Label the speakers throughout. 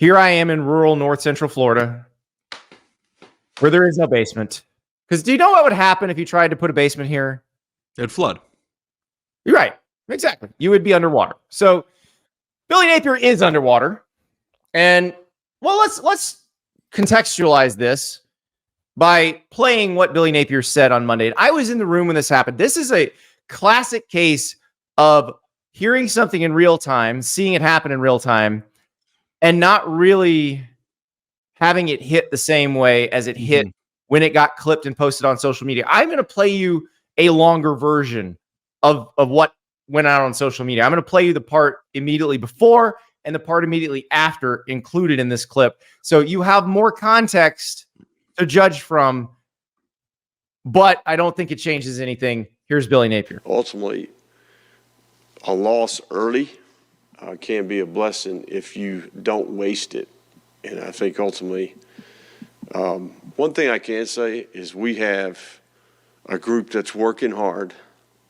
Speaker 1: Here I am in rural North Central Florida where there is no basement. Because do you know what would happen if you tried to put a basement here?
Speaker 2: It'd flood.
Speaker 1: You're right. Exactly. You would be underwater. So Billy Napier is underwater. And well, let's contextualize this by playing what Billy Napier said on Monday. I was in the room when this happened. This is a classic case of hearing something in real time, seeing it happen in real time, and not really having it hit the same way as it hit when it got clipped and posted on social media. I'm going to play you a longer version of what went out on social media. I'm going to play you the part immediately before and the part immediately after included in this clip. So you have more context to judge from, but I don't think it changes anything. Here's Billy Napier.
Speaker 3: Ultimately, a loss early can be a blessing if you don't waste it. And I think ultimately, one thing I can say is we have a group that's working hard.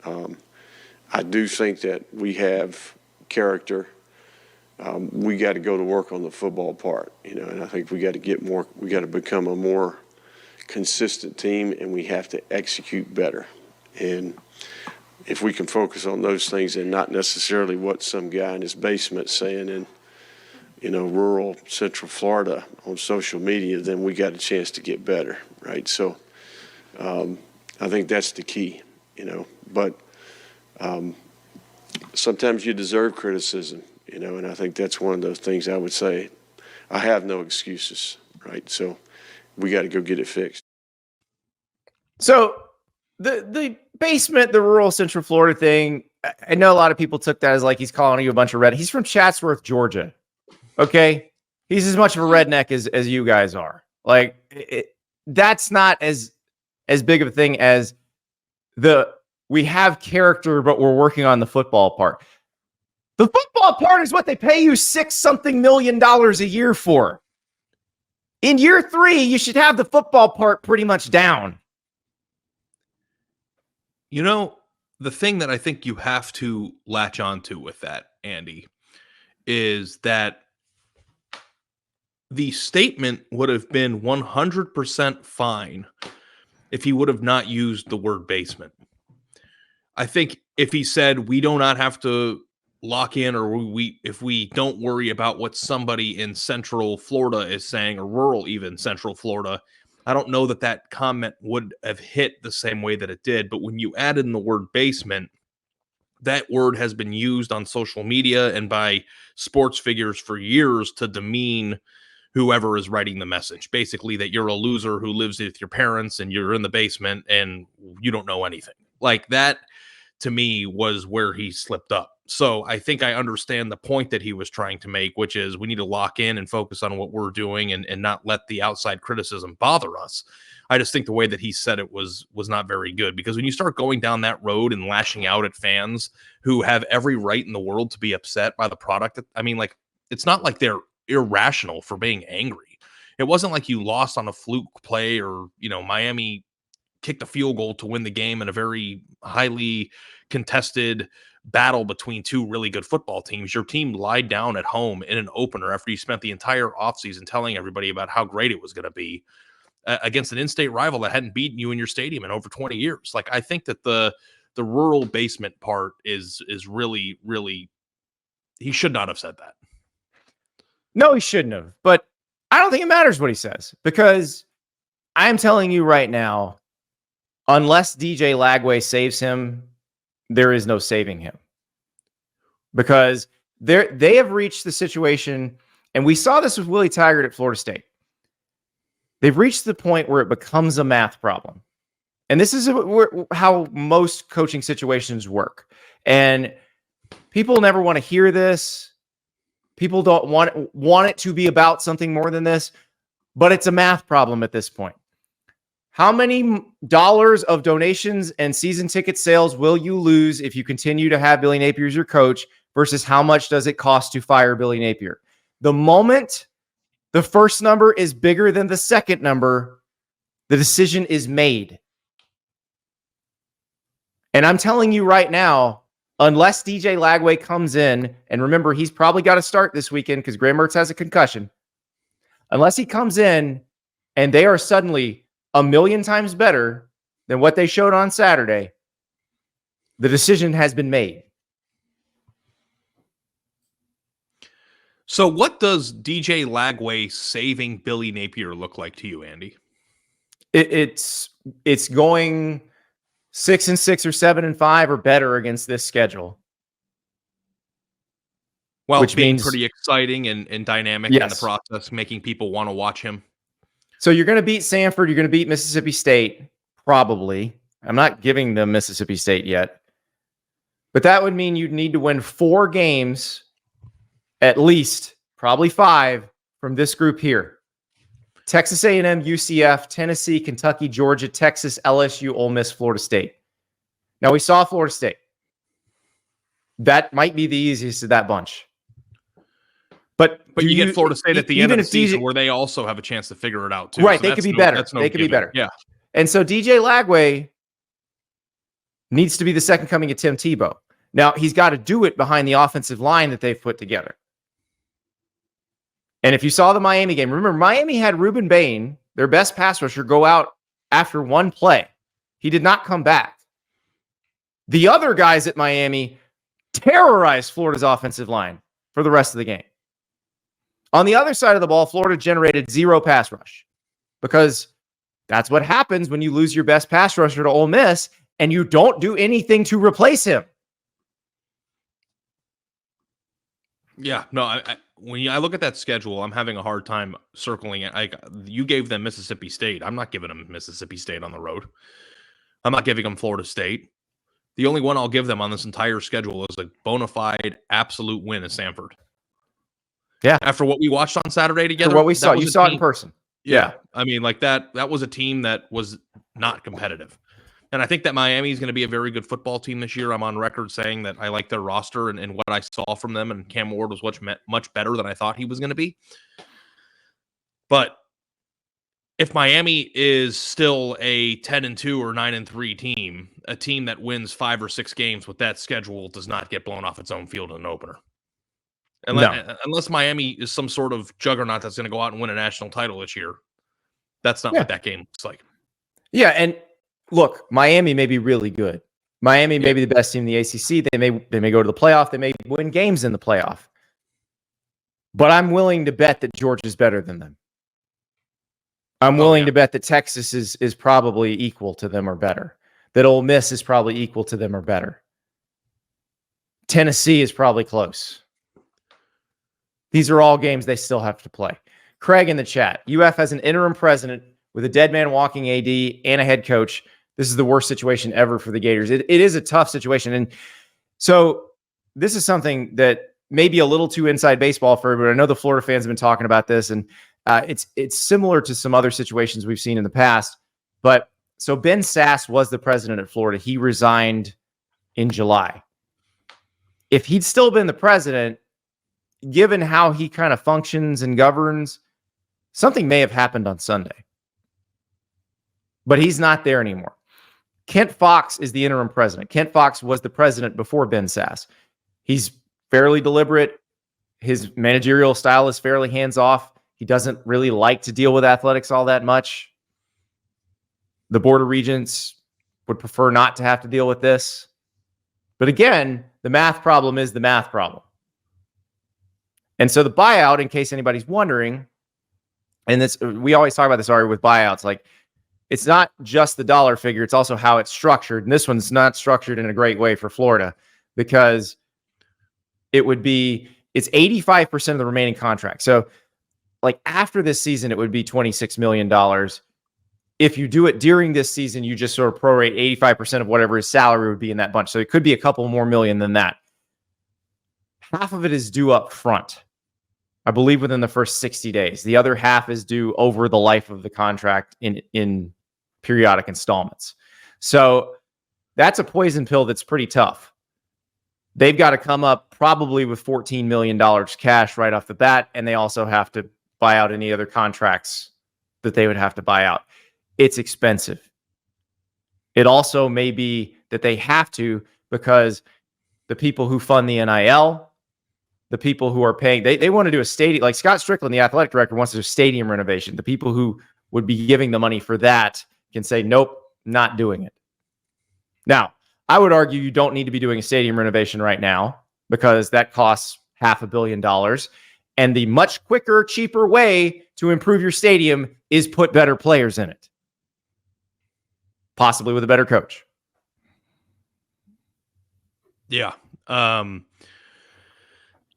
Speaker 3: I do think that we have character. We got to go to work on the football part, and I think we got to get more. We got to become a more consistent team, and we have to execute better. And if we can focus on those things and not necessarily what some guy in his basement saying in, rural Central Florida on social media, then we got a chance to get better, right? So I think that's the key, But sometimes you deserve criticism, and I think that's one of those things I would say. I have no excuses, right? So we got to go get it fixed.
Speaker 1: So the basement, the rural Central Florida thing, I know a lot of people took that as like he's calling you a bunch of red. He's from Chatsworth, Georgia. Okay. He's as much of a redneck as you guys are. Like that's not as big of a thing as we have character, but we're working on the football part. The football part is what they pay you $6-something million a year for. In year 3, you should have the football part pretty much down.
Speaker 2: The thing that I think you have to latch onto with that, Andy, is that the statement would have been 100% fine if he would have not used the word basement. I think if he said we do not have to lock in, or if we don't worry about what somebody in Central Florida is saying, or rural even Central Florida, I don't know that comment would have hit the same way that it did. But when you add in the word basement, that word has been used on social media and by sports figures for years to demean whoever is writing the message. Basically, that you're a loser who lives with your parents and you're in the basement and you don't know anything. Like that, to me, was where he slipped up. So I think I understand the point that he was trying to make, which is we need to lock in and focus on what we're doing and not let the outside criticism bother us. I just think the way that he said it was not very good, because when you start going down that road and lashing out at fans who have every right in the world to be upset by the product, it's not like they're irrational for being angry. It wasn't like you lost on a fluke play or, Miami kicked a field goal to win the game in a very highly contested battle between two really good football teams. Your team lied down at home in an opener after you spent the entire offseason telling everybody about how great it was going to be against an in-state rival that hadn't beaten you in your stadium in over 20 years. Like, I think that the rural basement part is really, really, he should not have said that.
Speaker 1: No, he shouldn't have. But I don't think it matters what he says, because I'm telling you right now, unless DJ Lagway saves him, there is no saving him, because they have reached the situation, and we saw this with Willie Taggart at Florida State. They've reached the point where it becomes a math problem. And this is how most coaching situations work. And people never want to hear this. People don't want it to be about something more than this, but it's a math problem at this point. How many dollars of donations and season ticket sales will you lose if you continue to have Billy Napier as your coach, versus how much does it cost to fire Billy Napier? The moment the first number is bigger than the second number, the decision is made. And I'm telling you right now, unless DJ Lagway comes in, and remember, he's probably got to start this weekend because Graham Mertz has a concussion. unless he comes in and they are suddenly a million times better than what they showed on Saturday, the decision has been made.
Speaker 2: So what does DJ Lagway saving Billy Napier look like to you, Andy?
Speaker 1: It's going 6-6 or 7-5 or better against this schedule.
Speaker 2: Well,
Speaker 1: which
Speaker 2: being
Speaker 1: means
Speaker 2: pretty exciting and dynamic in the process, making people want to watch him.
Speaker 1: So you're going to beat Samford. You're going to beat Mississippi State, probably. I'm not giving them Mississippi State yet. But that would mean you'd need to win 4 games, at least, probably 5, from this group here. Texas A&M, UCF, Tennessee, Kentucky, Georgia, Texas, LSU, Ole Miss, Florida State. Now, we saw Florida State. That might be the easiest of that bunch. But
Speaker 2: you get Florida State at the end of the season where they also have a chance to figure it out, too.
Speaker 1: Right,
Speaker 2: so
Speaker 1: they could be better. They could be better.
Speaker 2: Yeah.
Speaker 1: And so DJ Lagway needs to be the second coming of Tim Tebow. Now, he's got to do it behind the offensive line that they've put together. And if you saw the Miami game, remember, Miami had Ruben Bain, their best pass rusher, go out after one play. He did not come back. The other guys at Miami terrorized Florida's offensive line for the rest of the game. On the other side of the ball, Florida generated 0 pass rush because that's what happens when you lose your best pass rusher to Ole Miss and you don't do anything to replace him.
Speaker 2: Yeah, no, when I look at that schedule, I'm having a hard time circling it. You gave them Mississippi State. I'm not giving them Mississippi State on the road. I'm not giving them Florida State. The only one I'll give them on this entire schedule is a bona fide absolute win at Samford.
Speaker 1: Yeah.
Speaker 2: After what we watched on Saturday together.
Speaker 1: For what we saw. You saw it in person.
Speaker 2: Yeah. I mean, like that was a team that was not competitive. And I think that Miami is going to be a very good football team this year. I'm on record saying that I like their roster and what I saw from them, and Cam Ward was much better than I thought he was going to be. But if Miami is still a 10-2 or 9-3 team, a team that wins 5 or 6 games with that schedule does not get blown off its own field in an opener. Unless Miami is some sort of juggernaut that's going to go out and win a national title this year. That's not what that game looks like.
Speaker 1: Yeah, and look, Miami may be really good. Miami may be the best team in the ACC. They may go to the playoff. They may win games in the playoff. But I'm willing to bet that Georgia's better than them. I'm willing to bet that Texas is probably equal to them or better. That Ole Miss is probably equal to them or better. Tennessee is probably close. These are all games they still have to play. Craig in the chat. UF has an interim president with a dead man walking AD and a head coach. This is the worst situation ever for the Gators. It is a tough situation. And so this is something that may be a little too inside baseball for everyone. I know the Florida fans have been talking about this, and it's similar to some other situations we've seen in the past. But so Ben Sass was the president at Florida. He resigned in July. If he'd still been the president, given how he kind of functions and governs, something may have happened on Sunday. But he's not there anymore. Kent Fox is the interim president. Kent Fox was the president before Ben Sass. He's fairly deliberate. His managerial style is fairly hands-off. He doesn't really like to deal with athletics all that much. The Board of Regents would prefer not to have to deal with this. But again, the math problem is the math problem. And so the buyout, in case anybody's wondering, and this, we always talk about this already with buyouts, like it's not just the dollar figure, it's also how it's structured. And this one's not structured in a great way for Florida because it's 85% of the remaining contract. So like after this season, it would be $26 million. If you do it during this season, you just sort of prorate 85% of whatever his salary would be in that bunch. So it could be a couple more million than that. Half of it is due up front, I believe within the first 60 days. The other half is due over the life of the contract in periodic installments. So that's a poison pill that's pretty tough. They've got to come up probably with $14 million cash right off the bat, and they also have to buy out any other contracts that they would have to buy out. It's expensive. It also may be that they have to because the people who fund the NIL, the people who are paying. They want to do a stadium, like Scott Strickland, the athletic director, wants to do a stadium renovation. The people who would be giving the money for that can say, nope, not doing it. Now, I would argue you don't need to be doing a stadium renovation right now because that costs $500 million. And the much quicker, cheaper way to improve your stadium is put better players in it, possibly with a better coach.
Speaker 2: Yeah.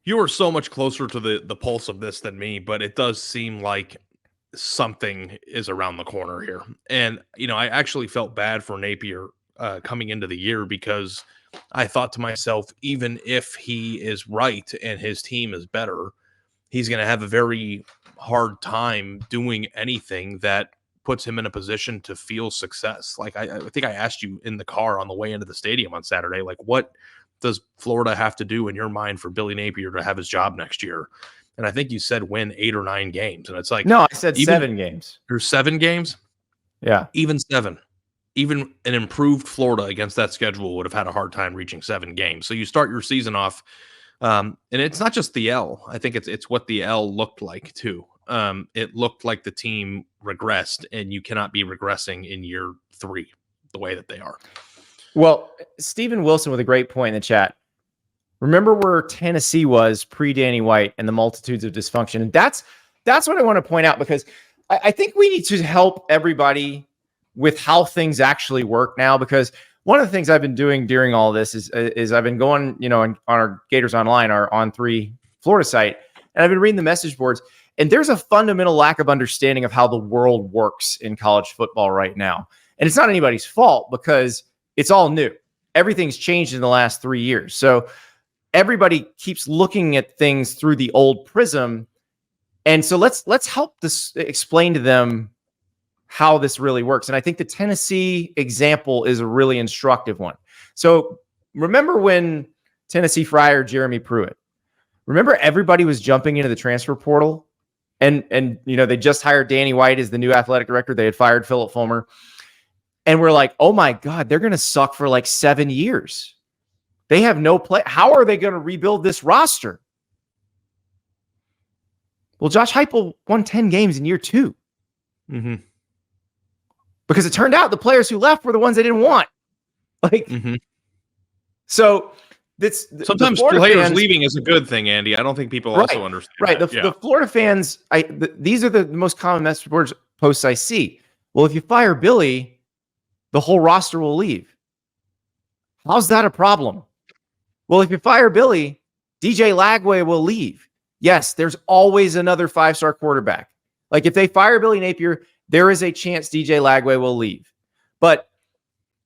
Speaker 2: You are so much closer to the pulse of this than me, but it does seem like something is around the corner here. And, I actually felt bad for Napier coming into the year because I thought to myself, even if he is right and his team is better, he's going to have a very hard time doing anything that puts him in a position to feel success. Like I think I asked you in the car on the way into the stadium on Saturday, like, what does Florida have to do in your mind for Billy Napier to have his job next year? And I think you said win 8 or 9 games. And it's like,
Speaker 1: no, I said 7 games.
Speaker 2: There's 7 games.
Speaker 1: Yeah.
Speaker 2: Even 7. Even an improved Florida against that schedule would have had a hard time reaching 7 games. So you start your season off, and it's not just the L. I think it's what the L looked like too. It looked like the team regressed, and you cannot be regressing in year 3 the way that they are.
Speaker 1: Well, Stephen Wilson with a great point in the chat. Remember where Tennessee was pre-Danny White and the multitudes of dysfunction. And that's what I want to point out, because I think we need to help everybody with how things actually work now, because one of the things I've been doing during all this is I've been going, on our Gators Online, our On3 Florida site, and I've been reading the message boards, and there's a fundamental lack of understanding of how the world works in college football right now. And it's not anybody's fault because it's all new. Everything's changed in the last 3 years. So everybody keeps looking at things through the old prism. And so let's help this explain to them how this really works. And I think the Tennessee example is a really instructive one. So remember when Tennessee fired Jeremy Pruitt? Remember everybody was jumping into the transfer portal, and they just hired Danny White as the new athletic director. They had fired Philip Fulmer. And we're like, oh my God, they're going to suck for like 7 years. They have no play. How are they going to rebuild this roster? Well, Josh Heupel won 10 games in year 2.
Speaker 2: Mm-hmm.
Speaker 1: Because it turned out the players who left were the ones they didn't want. So
Speaker 2: sometimes players leaving is a good thing, Andy. I don't think people also understand.
Speaker 1: Right. The Florida fans, these are the most common message boards posts I see. Well, if you fire Billy, the whole roster will leave. How's that a problem? Well, if you fire Billy, DJ Lagway will leave. Yes, there's always another 5-star quarterback. Like if they fire Billy Napier, there is a chance DJ Lagway will leave. But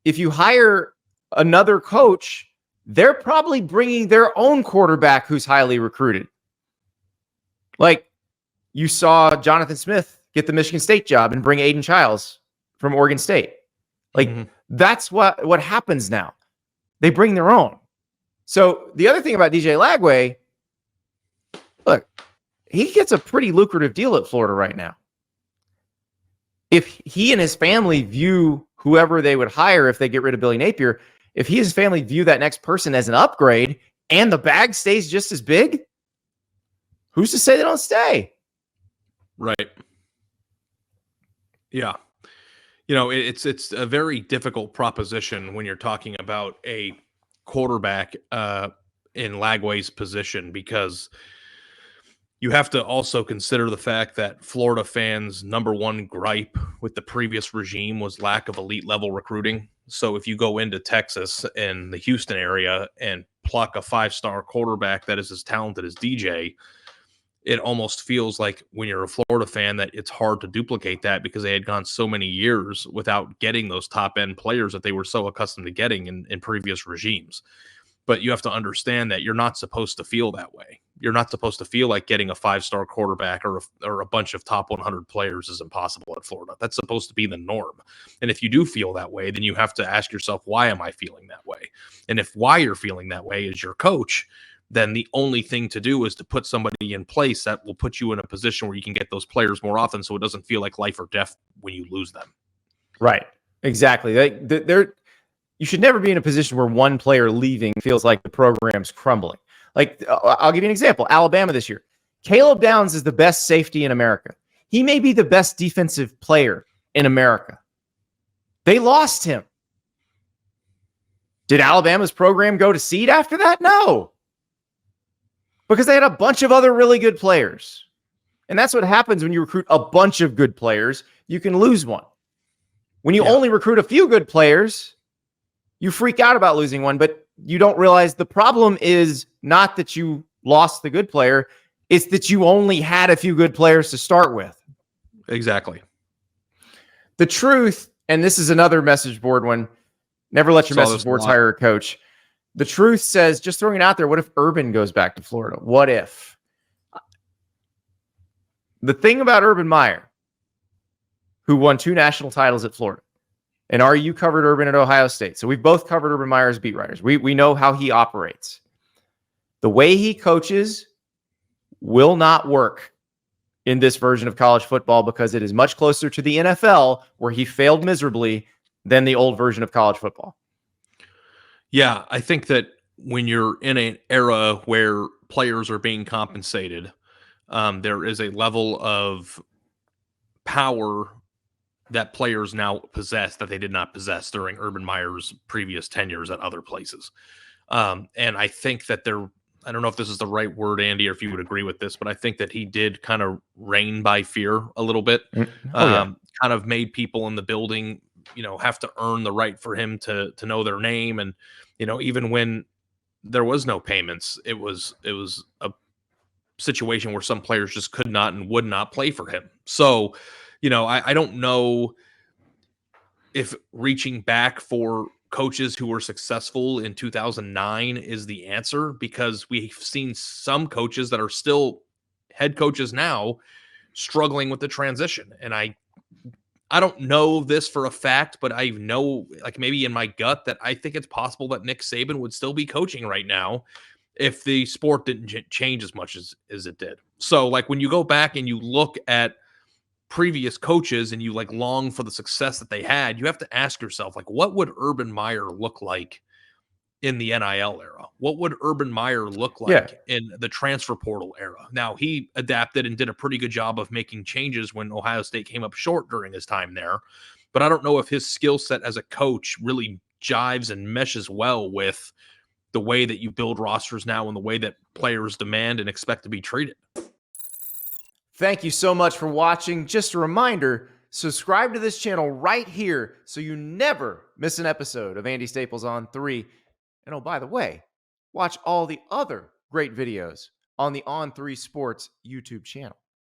Speaker 1: if you hire another coach, they're probably bringing their own quarterback who's highly recruited. Like you saw Jonathan Smith get the Michigan State job and bring Aiden Childs from Oregon State. Like that's what happens now. They bring their own. So the other thing about DJ Lagway, look, he gets a pretty lucrative deal at Florida right now. If he and his family view whoever they would hire if they get rid of Billy Napier, if he and his family view that next person as an upgrade and the bag stays just as big, who's to say they don't stay?
Speaker 2: Right. Yeah. It's a very difficult proposition when you're talking about a quarterback in Lagway's position, because you have to also consider the fact that Florida fans' number one gripe with the previous regime was lack of elite level recruiting. So if you go into Texas and the Houston area and pluck a 5-star quarterback that is as talented as DJ, it almost feels like when you're a Florida fan that it's hard to duplicate that, because they had gone so many years without getting those top end players that they were so accustomed to getting in previous regimes. But you have to understand that you're not supposed to feel that way. You're not supposed to feel like getting a 5-star quarterback or a bunch of top 100 players is impossible at Florida. That's supposed to be the norm. And if you do feel that way, then you have to ask yourself, why am I feeling that way? And if why you're feeling that way is your coach, then the only thing to do is to put somebody in place that will put you in a position where you can get those players more often, so it doesn't feel like life or death when you lose them.
Speaker 1: Right. Exactly. You should never be in a position where one player leaving feels like the program's crumbling. Like, I'll give you an example. Alabama this year. Caleb Downs is the best safety in America. He may be the best defensive player in America. They lost him. Did Alabama's program go to seed after that? No. Because they had a bunch of other really good players. And that's what happens when you recruit a bunch of good players. You can lose one. When you only recruit a few good players, you freak out about losing one, but you don't realize the problem is not that you lost the good player. It's that you only had a few good players to start with.
Speaker 2: Exactly.
Speaker 1: The truth, and this is another message board one, never let your message boards hire a coach. The truth says, just throwing it out there, what if Urban goes back to Florida? What if? The thing about Urban Meyer, who won 2 national titles at Florida, and you covered Urban at Ohio State. So we've both covered Urban Meyer as beat writers. We know how he operates. The way he coaches will not work in this version of college football because it is much closer to the NFL, where he failed miserably, than the old version of college football.
Speaker 2: Yeah, I think that when you're in an era where players are being compensated, there is a level of power that players now possess that they did not possess during Urban Meyer's previous tenures at other places. And I think that I don't know if this is the right word, Andy, or if you would agree with this, but I think that he did kind of reign by fear a little bit. Kind of made people in the building, have to earn the right for him to know their name. And, even when there was no payments, it was a situation where some players just could not and would not play for him. So, I don't know if reaching back for coaches who were successful in 2009 is the answer, because we've seen some coaches that are still head coaches now struggling with the transition. And I don't know this for a fact, but I know, like, maybe in my gut, that I think it's possible that Nick Saban would still be coaching right now if the sport didn't change as much as it did. So, like, when you go back and you look at previous coaches and you long for the success that they had, you have to ask yourself, what would Urban Meyer look like in the NIL era? What would Urban Meyer look like in the transfer portal era? Now, he adapted and did a pretty good job of making changes when Ohio State came up short during his time there, but I don't know if his skill set as a coach really jives and meshes well with the way that you build rosters now and the way that players demand and expect to be treated.
Speaker 1: Thank you so much for watching. Just a reminder, subscribe to this channel right here so you never miss an episode of Andy Staples on 3. And oh, by the way, watch all the other great videos on the On3 Sports YouTube channel.